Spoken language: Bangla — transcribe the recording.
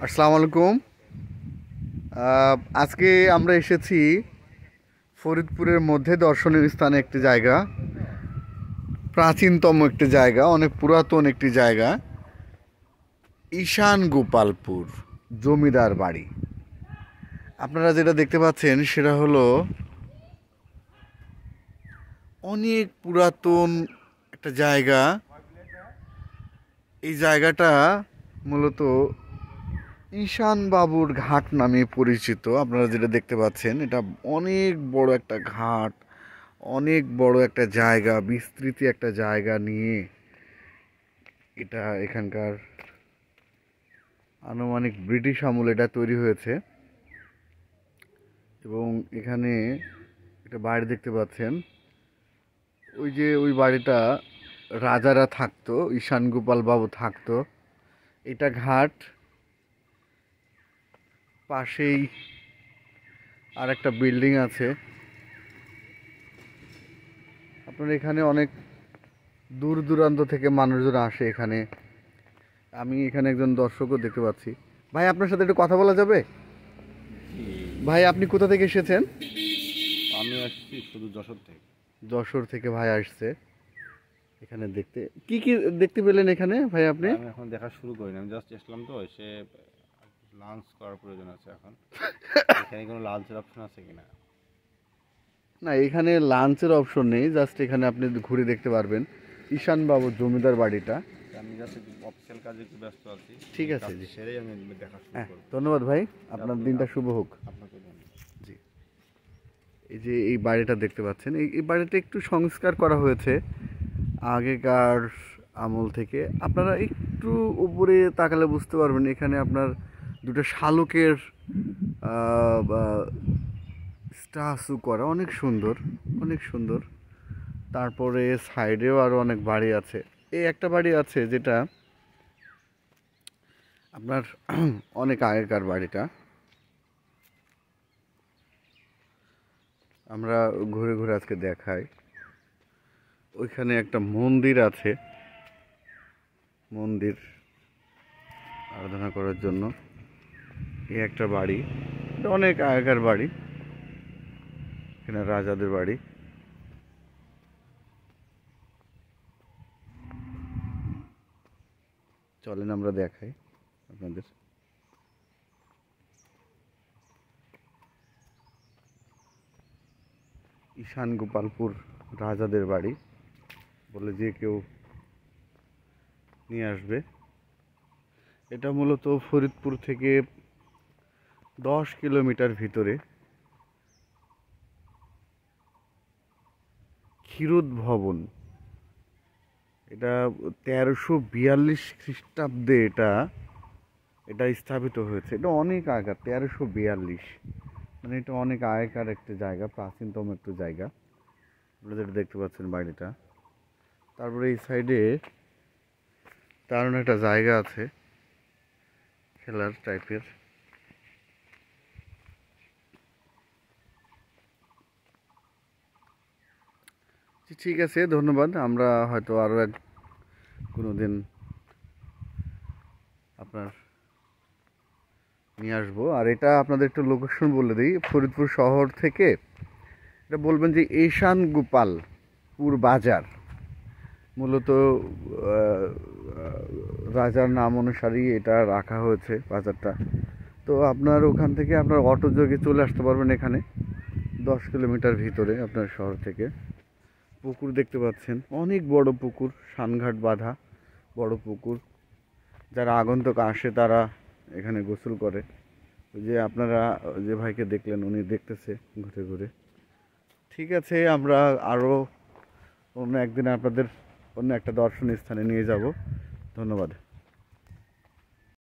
আসসালামু আলাইকুম। আজকে আমরা এসেছি ফরিদপুরের মধ্যে দর্শনীয় স্থানে একটি জায়গা, প্রাচীনতম একটি জায়গা, অনেক পুরাতন একটি জায়গা, ঈশান গোপালপুর জমিদার বাড়ি। আপনারা যেটা দেখতে পাচ্ছেন সেটা হলো অনেক পুরাতন একটা জায়গা। এই জায়গাটা মূলত ঈশান বাবুর ঘাট নামে পরিচিত। আপনারা যেটা দেখতে পাচ্ছেন এটা অনেক বড় একটা ঘাট, অনেক বড় একটা জায়গা, বিস্তৃতি একটা জায়গা নিয়ে এটা এখানকার আনুমানিক ব্রিটিশ আমলে এটা তৈরি হয়েছে। এবং এখানে একটা বাড়ি দেখতে পাচ্ছেন, ওই যে ওই বাড়িটা রাজারা থাকতো, ঈশান গোপাল বাবু থাকতো। এটা ঘাট, পাশেই আর একটা বিল্ডিং আছে। আপনার এখানে অনেক দূর দূরান্ত থেকে মানুষজন আসে এখানে। আমি এখানে একজন দর্শকও দেখতে পাচ্ছি। ভাই, আপনার সাথে একটু কথা বলা যাবে? ভাই, আপনি কোথা থেকে এসেছেন? আমি আসছি শুধু যশোর থেকে। যশোর থেকে ভাই আসছে এখানে দেখতে। কি কি দেখতে পেলেন এখানে ভাই আপনি? আমি এখন দেখা শুরু করিনি, আমি জাস্ট আসলাম, তো এসে লাঞ্চ করার প্রয়োজন আছে এখন। এখানে কোনো লাঞ্চের অপশন আছে কিনা? না, এখানে লাঞ্চের অপশন নেই, জাস্ট এখানে আপনি ঘুরে দেখতে পারবেন ঈশান বাবুর জমিদার বাড়িটা। আমি জাস্ট অফিসিয়াল কাজে একটু ব্যস্ত আছি। ঠিক আছে জি, সেরেই আমি দেখা শুরু হ্যাঁ, করব। ধন্যবাদ ভাই, আপনার দিনটা শুভ হোক। আপনাকে ধন্যবাদ। জি, এই যে এই বাড়িটা দেখতে পাচ্ছেন, এই বাড়িটা একটু সংস্কার করা হয়েছে আগেকার আমল থেকে। আপনারা একটু উপরে তাকালে বুঝতে পারবেন এখানে আপনার দুটো শালুকের স্ট্যাচু করা, অনেক সুন্দর, অনেক সুন্দর। তারপরে সাইডেও আরও অনেক বাড়ি আছে। এই একটা বাড়ি আছে যেটা আপনার অনেক আগেকার বাড়িটা। আমরা ঘুরে ঘুরে আজকে দেখাই। ওইখানে একটা মন্দির আছে, মন্দির আরাধনা করার জন্য। এই একটা বাড়ি, এটা অনেক আগেকার বাড়ি, এখানে রাজাদের বাড়ি। চলেন আমরা দেখাই আপনাদের। ঈশান গোপালপুর রাজাদের বাড়ি বলে যে কেউ নিয়ে আসবে। এটা মূলত ফরিদপুর থেকে 10 কিলোমিটার ভিতরে ক্ষীরোদ ভবন। এটা 1342 খ্রিস্টাব্দে এটা এটা স্থাপিত হয়েছে। এটা অনেক আগেকার, 1342, মানে এটা অনেক আগেকার একটা জায়গা, প্রাচীনতম একটা জায়গা। আপনারা যেটা দেখতে পাচ্ছেন বাড়িটা। তারপরে এই সাইডে দারুণ একটা জায়গা আছে খেলার টাইপের। ঠিক আছে, ধন্যবাদ। আমরা হয়তো আরও কোনো দিন আপনার নিয়ে আসবো। আর এটা আপনাদের একটু লোকেশন বলে দিই, ফরিদপুর শহর থেকে এটা বলবেন যে ঈশান গোপালপুর বাজার। মূলত রাজার নাম অনুসারেই এটা রাখা হয়েছে বাজারটা। তো আপনার ওখান থেকে আপনার অটো যোগে চলে আসতে পারবেন এখানে, 10 কিলোমিটার ভিতরে আপনার শহর থেকে। পুকুর দেখতে পাচ্ছেন, অনেক বড় পুকুর, সানঘাট বাঁধা বড় পুকুর। যারা আগন্তুক আসে তারা এখানে গোসল করে। ওই যে আপনারা যে ভাইকে দেখলেন উনি দেখতেছে ঘুরে ঘুরে। ঠিক আছে, আমরা আরও অন্য একদিন আপনাদের অন্য একটা দর্শনীয় স্থানে নিয়ে যাব। ধন্যবাদ।